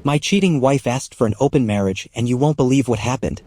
My cheating wife asked for an open marriage and you won't believe what happened.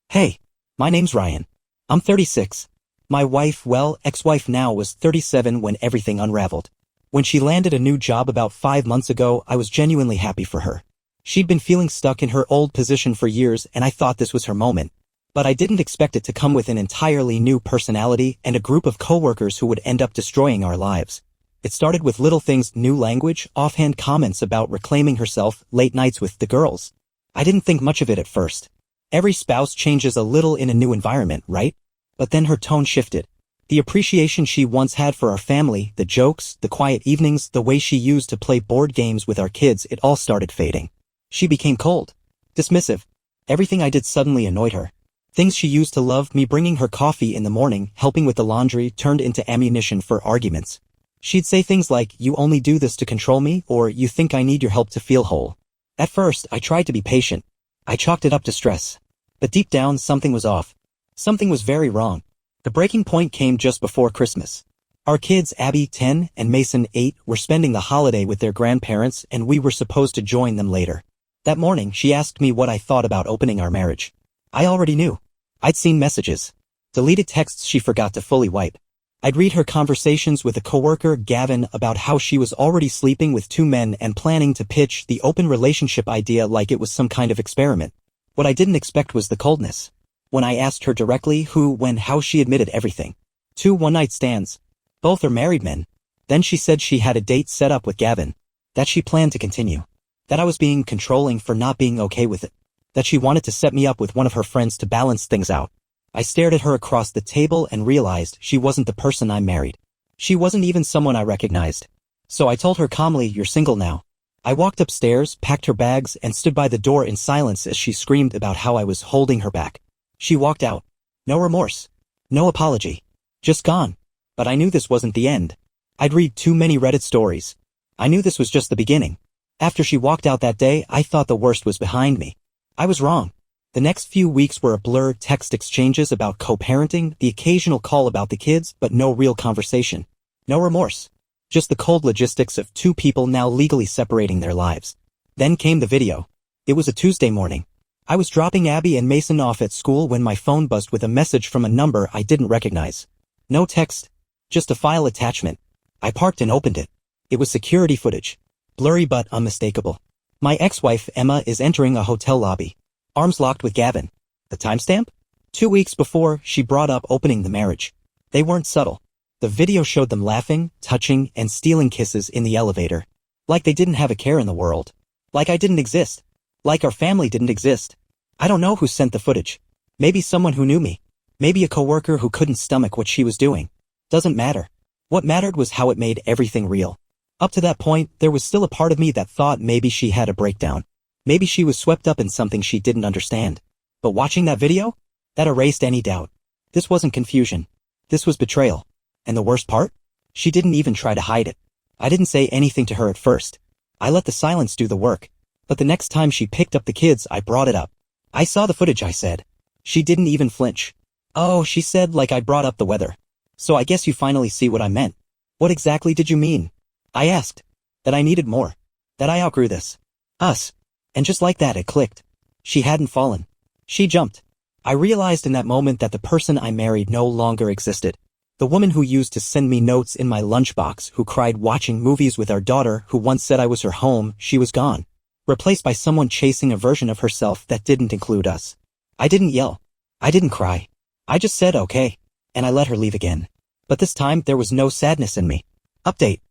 Hey, my name's Ryan. I'm 36. My wife, well, ex-wife now, was 37 when everything unraveled. When she landed a new job about 5 months ago, I was genuinely happy for her. She'd been feeling stuck in her old position for years and I thought this was her moment. But I didn't expect it to come with an entirely new personality and a group of coworkers who would end up destroying our lives. It started with little things: new language, offhand comments about reclaiming herself, late nights with the girls. I didn't think much of it at first. Every spouse changes a little in a new environment, right? But then her tone shifted. The appreciation she once had for our family, the jokes, the quiet evenings, the way she used to play board games with our kids, it all started fading. She became cold, dismissive. Everything I did suddenly annoyed her. Things she used to love, me bringing her coffee in the morning, helping with the laundry, turned into ammunition for arguments. She'd say things like, "You only do this to control me," or "You think I need your help to feel whole." At first, I tried to be patient. I chalked it up to stress. But deep down, something was off. Something was very wrong. The breaking point came just before Christmas. Our kids, Abby, 10, and Mason, 8, were spending the holiday with their grandparents and we were supposed to join them later. That morning, she asked me what I thought about opening our marriage. I already knew. I'd seen messages. Deleted texts she forgot to fully wipe. I'd read her conversations with a coworker, Gavin, about how she was already sleeping with 2 men and planning to pitch the open relationship idea like it was some kind of experiment. What I didn't expect was the coldness. When I asked her directly who, when, how, she admitted everything. 2 one-night stands. Both are married men. Then she said she had a date set up with Gavin. That she planned to continue. That I was being controlling for not being okay with it. That she wanted to set me up with one of her friends to balance things out. I stared at her across the table and realized she wasn't the person I married. She wasn't even someone I recognized. So I told her calmly, "You're single now." I walked upstairs, packed her bags, and stood by the door in silence as she screamed about how I was holding her back. She walked out. No remorse. No apology. Just gone. But I knew this wasn't the end. I'd read too many Reddit stories. I knew this was just the beginning. After she walked out that day, I thought the worst was behind me. I was wrong. The next few weeks were a blur: text exchanges about co-parenting, the occasional call about the kids, but no real conversation. No remorse. Just the cold logistics of 2 people now legally separating their lives. Then came the video. It was a Tuesday morning. I was dropping Abby and Mason off at school when my phone buzzed with a message from a number I didn't recognize. No text. Just a file attachment. I parked and opened it. It was security footage. Blurry but unmistakable. My ex-wife, Emma, is entering a hotel lobby. Arms locked with Gavin. The timestamp? 2 weeks before, she brought up opening the marriage. They weren't subtle. The video showed them laughing, touching, and stealing kisses in the elevator. Like they didn't have a care in the world. Like I didn't exist. Like our family didn't exist. I don't know who sent the footage. Maybe someone who knew me. Maybe a coworker who couldn't stomach what she was doing. Doesn't matter. What mattered was how it made everything real. Up to that point, there was still a part of me that thought maybe she had a breakdown. Maybe she was swept up in something she didn't understand. But watching that video? That erased any doubt. This wasn't confusion. This was betrayal. And the worst part? She didn't even try to hide it. I didn't say anything to her at first. I let the silence do the work. But the next time she picked up the kids, I brought it up. "I saw the footage," I said. She didn't even flinch. "Oh," she said, like I brought up the weather. "So I guess you finally see what I meant." "What exactly did you mean?" I asked. That I needed more. That I outgrew this. Us. And just like that, it clicked. She hadn't fallen. She jumped. I realized in that moment that the person I married no longer existed. The woman who used to send me notes in my lunchbox, who cried watching movies with our daughter, who once said I was her home, she was gone. Replaced by someone chasing a version of herself that didn't include us. I didn't yell. I didn't cry. I just said okay. And I let her leave again. But this time, there was no sadness in me. Update.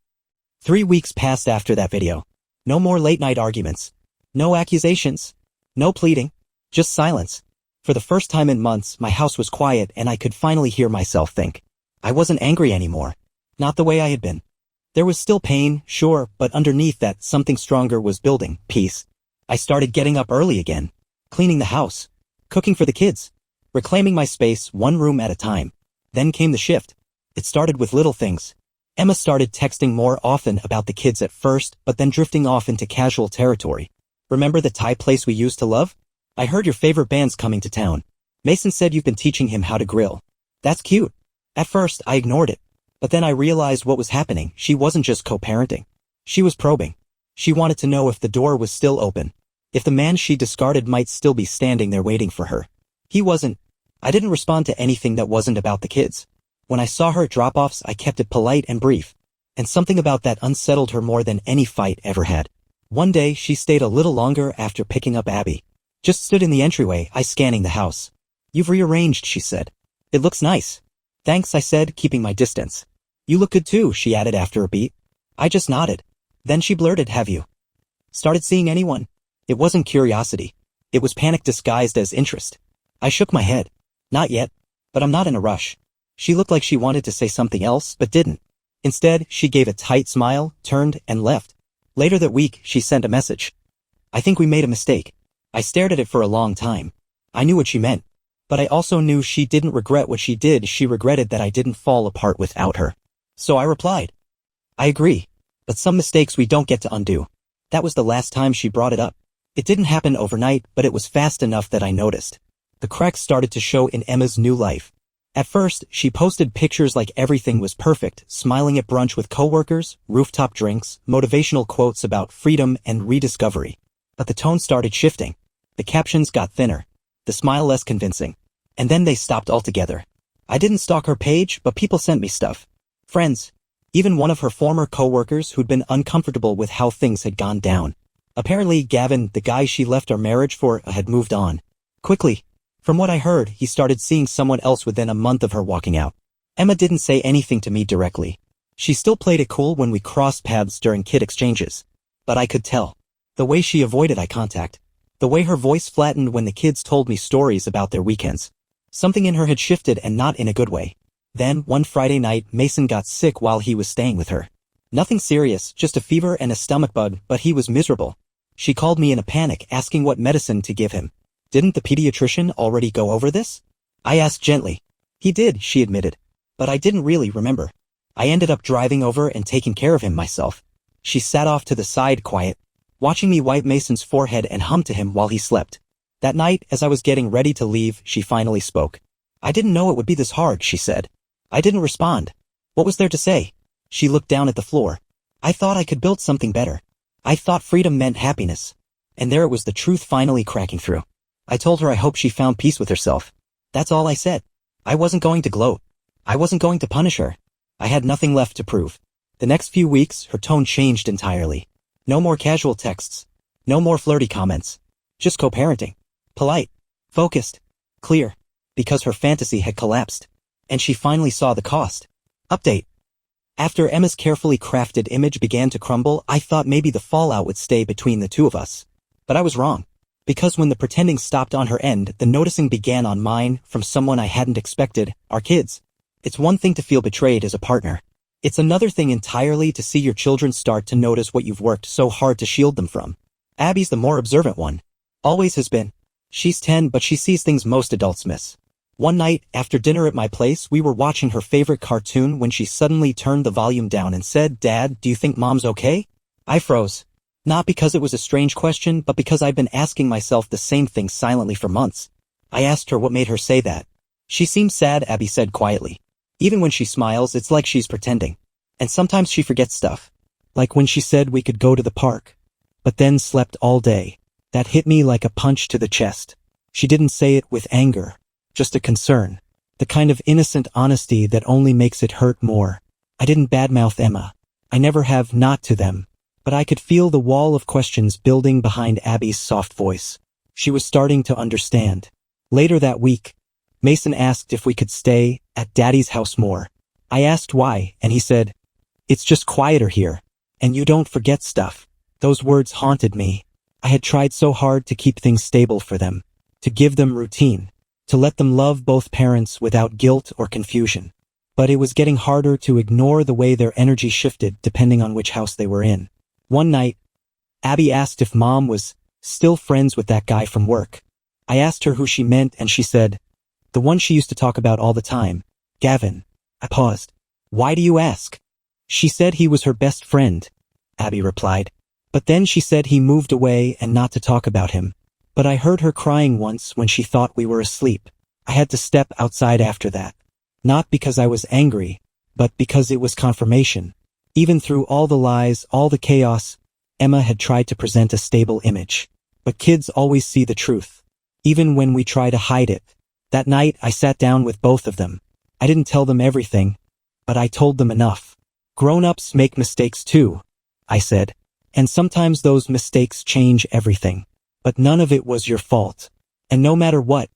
3 weeks passed after that video. No more late-night arguments. No accusations. No pleading. Just silence. For the first time in months, my house was quiet and I could finally hear myself think. I wasn't angry anymore. Not the way I had been. There was still pain, sure, but underneath that, something stronger was building: peace. I started getting up early again. Cleaning the house. Cooking for the kids. Reclaiming my space, one room at a time. Then came the shift. It started with little things. Emma started texting more often about the kids at first, but then drifting off into casual territory. "Remember the Thai place we used to love? I heard your favorite band's coming to town. Mason said you've been teaching him how to grill. That's cute." At first, I ignored it. But then I realized what was happening. She wasn't just co-parenting. She was probing. She wanted to know if the door was still open, if the man she discarded might still be standing there waiting for her. He wasn't. I didn't respond to anything that wasn't about the kids. When I saw her at drop-offs, I kept it polite and brief. And something about that unsettled her more than any fight ever had. One day, she stayed a little longer after picking up Abby. Just stood in the entryway, scanning the house. "You've rearranged," she said. "It looks nice." "Thanks," I said, keeping my distance. "You look good too," she added after a beat. I just nodded. Then she blurted, "Have you started seeing anyone?" It wasn't curiosity. It was panic disguised as interest. I shook my head. "Not yet, but I'm not in a rush." She looked like she wanted to say something else, but didn't. Instead, she gave a tight smile, turned, and left. Later that week, she sent a message. "I think we made a mistake." I stared at it for a long time. I knew what she meant. But I also knew she didn't regret what she did. She regretted that I didn't fall apart without her. So I replied, "I agree. But some mistakes we don't get to undo." That was the last time she brought it up. It didn't happen overnight, but it was fast enough that I noticed. The cracks started to show in Emma's new life. At first, she posted pictures like everything was perfect, smiling at brunch with coworkers, rooftop drinks, motivational quotes about freedom and rediscovery. But the tone started shifting. The captions got thinner, the smile less convincing. And then they stopped altogether. I didn't stalk her page, but people sent me stuff. Friends. Even one of her former coworkers who'd been uncomfortable with how things had gone down. Apparently, Gavin, the guy she left our marriage for, had moved on. Quickly. From what I heard, he started seeing someone else within a month of her walking out. Emma didn't say anything to me directly. She still played it cool when we crossed paths during kid exchanges. But I could tell. The way she avoided eye contact. The way her voice flattened when the kids told me stories about their weekends. Something in her had shifted, and not in a good way. Then, one Friday night, Mason got sick while he was staying with her. Nothing serious, just a fever and a stomach bug, but he was miserable. She called me in a panic, asking what medicine to give him. Didn't the pediatrician already go over this? I asked gently. He did, she admitted. But I didn't really remember. I ended up driving over and taking care of him myself. She sat off to the side, quiet, watching me wipe Mason's forehead and hum to him while he slept. That night, as I was getting ready to leave, she finally spoke. "I didn't know it would be this hard," she said. I didn't respond. What was there to say? She looked down at the floor. I thought I could build something better. I thought freedom meant happiness. And there it was, the truth finally cracking through. I told her I hoped she found peace with herself. That's all I said. I wasn't going to gloat. I wasn't going to punish her. I had nothing left to prove. The next few weeks, her tone changed entirely. No more casual texts. No more flirty comments. Just co-parenting. Polite. Focused. Clear. Because her fantasy had collapsed. And she finally saw the cost. Update. After Emma's carefully crafted image began to crumble, I thought maybe the fallout would stay between the two of us. But I was wrong. Because when the pretending stopped on her end, the noticing began on mine, from someone I hadn't expected, our kids. It's one thing to feel betrayed as a partner. It's another thing entirely to see your children start to notice what you've worked so hard to shield them from. Abby's the more observant one. Always has been. She's 10, but she sees things most adults miss. One night, after dinner at my place, we were watching her favorite cartoon when she suddenly turned the volume down and said, "Dad, do you think Mom's okay?" I froze. Not because it was a strange question, but because I'd been asking myself the same thing silently for months. I asked her what made her say that. "She seems sad," Abby said quietly. "Even when she smiles, it's like she's pretending. And sometimes she forgets stuff. Like when she said we could go to the park. But then slept all day. That hit me like a punch to the chest. She didn't say it with anger. Just a concern. The kind of innocent honesty that only makes it hurt more. I didn't badmouth Emma. I never have, not to them. But I could feel the wall of questions building behind Abby's soft voice. She was starting to understand. Later that week, Mason asked if we could stay at Daddy's house more. I asked why, and he said, "It's just quieter here. And you don't forget stuff." Those words haunted me. I had tried so hard to keep things stable for them. To give them routine. To let them love both parents without guilt or confusion. But it was getting harder to ignore the way their energy shifted depending on which house they were in. One night, Abby asked if Mom was still friends with that guy from work. I asked her who she meant, and she said, "The one she used to talk about all the time, Gavin." I paused. "Why do you ask?" "She said he was her best friend," Abby replied. "But then she said he moved away and not to talk about him. But I heard her crying once when she thought we were asleep. I had to step outside after that. Not because I was angry, but because it was confirmation. Even through all the lies, all the chaos, Emma had tried to present a stable image. But kids always see the truth, even when we try to hide it. That night, I sat down with both of them. I didn't tell them everything, but I told them enough. Grown-ups make mistakes too, I said. And sometimes those mistakes change everything. But none of it was your fault. And no matter what,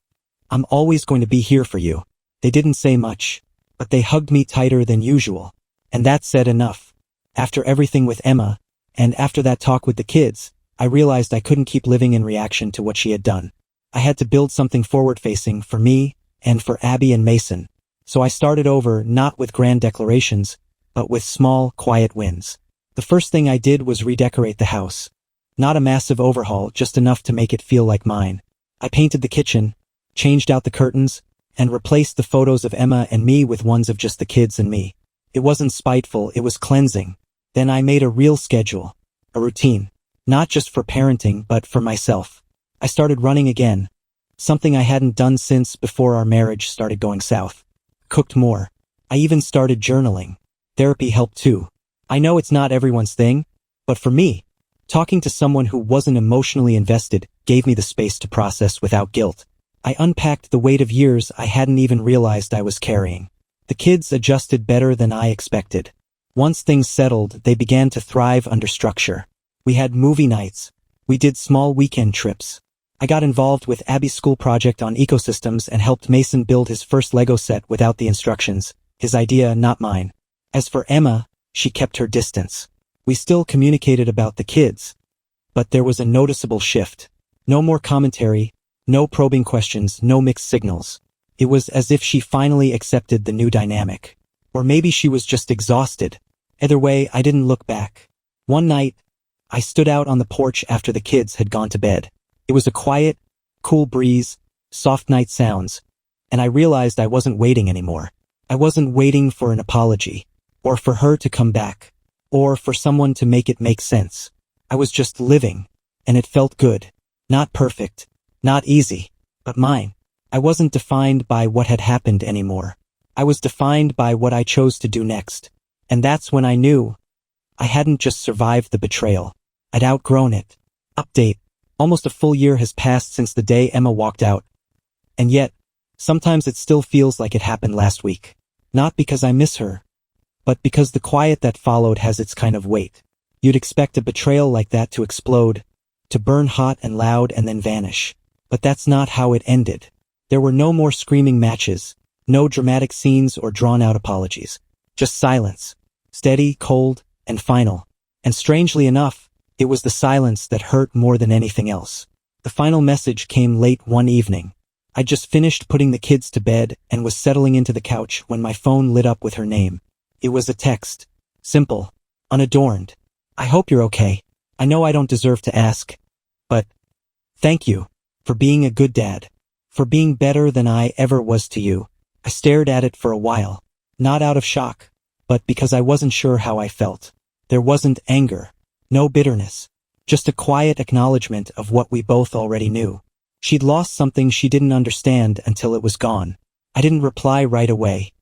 I'm always going to be here for you. They didn't say much, but they hugged me tighter than usual. And that said enough. After everything with Emma, and after that talk with the kids, I realized I couldn't keep living in reaction to what she had done. I had to build something forward-facing for me and for Abby and Mason. So I started over, not with grand declarations, but with small, quiet wins. The first thing I did was redecorate the house. Not a massive overhaul, just enough to make it feel like mine. I painted the kitchen, changed out the curtains, and replaced the photos of Emma and me with ones of just the kids and me. It wasn't spiteful, it was cleansing. Then I made a real schedule, a routine, not just for parenting but for myself. I started running again, something I hadn't done since before our marriage started going south. Cooked more. I even started journaling. Therapy helped too. I know it's not everyone's thing, but for me, talking to someone who wasn't emotionally invested gave me the space to process without guilt. I unpacked the weight of years I hadn't even realized I was carrying. The kids adjusted better than I expected. Once things settled, they began to thrive under structure. We had movie nights. We did small weekend trips. I got involved with Abby's school project on ecosystems and helped Mason build his first Lego set without the instructions. His idea, not mine. As for Emma, she kept her distance. We still communicated about the kids, but there was a noticeable shift. No more commentary, no probing questions, no mixed signals. It was as if she finally accepted the new dynamic. Or maybe she was just exhausted. Either way, I didn't look back. One night, I stood out on the porch after the kids had gone to bed. It was a quiet, cool breeze, soft night sounds, and I realized I wasn't waiting anymore. I wasn't waiting for an apology, or for her to come back, or for someone to make it make sense. I was just living, and it felt good. Not perfect, not easy, but mine. I wasn't defined by what had happened anymore. I was defined by what I chose to do next. And that's when I knew I hadn't just survived the betrayal. I'd outgrown it. Update. Almost a full year has passed since the day Emma walked out. And yet, sometimes it still feels like it happened last week. Not because I miss her, but because the quiet that followed has its kind of weight. You'd expect a betrayal like that to explode, to burn hot and loud and then vanish. But that's not how it ended. There were no more screaming matches, no dramatic scenes or drawn-out apologies. Just silence. Steady, cold, and final. And strangely enough, it was the silence that hurt more than anything else. The final message came late one evening. I'd just finished putting the kids to bed and was settling into the couch when my phone lit up with her name. It was a text. Simple. Unadorned. I hope you're okay. I know I don't deserve to ask. But thank you for being a good dad. For being better than I ever was to you. I stared at it for a while. Not out of shock, but because I wasn't sure how I felt. There wasn't anger. No bitterness. Just a quiet acknowledgement of what we both already knew. She'd lost something she didn't understand until it was gone. I didn't reply right away.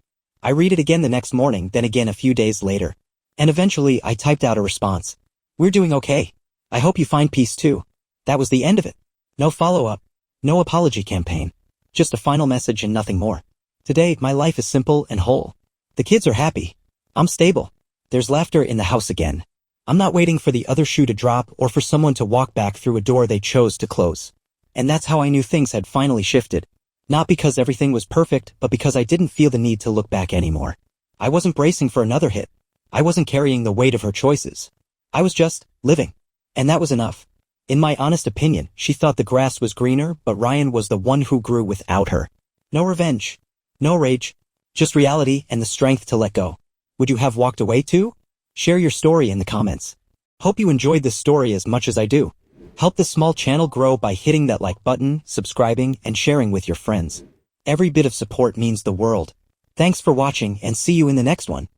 I read it again the next morning, then again a few days later. And eventually I typed out a response. We're doing okay. I hope you find peace too. That was the end of it. No follow-up. No apology campaign. Just a final message and nothing more. Today, my life is simple and whole. The kids are happy. I'm stable. There's laughter in the house again. I'm not waiting for the other shoe to drop or for someone to walk back through a door they chose to close. And that's how I knew things had finally shifted. Not because everything was perfect, but because I didn't feel the need to look back anymore. I wasn't bracing for another hit. I wasn't carrying the weight of her choices. I was just living. And that was enough. In my honest opinion, she thought the grass was greener, but Ryan was the one who grew without her. No revenge. No rage. Just reality and the strength to let go. Would you have walked away too? Share your story in the comments. Hope you enjoyed this story as much as I do. Help this small channel grow by hitting that like button, subscribing, and sharing with your friends. Every bit of support means the world. Thanks for watching and see you in the next one.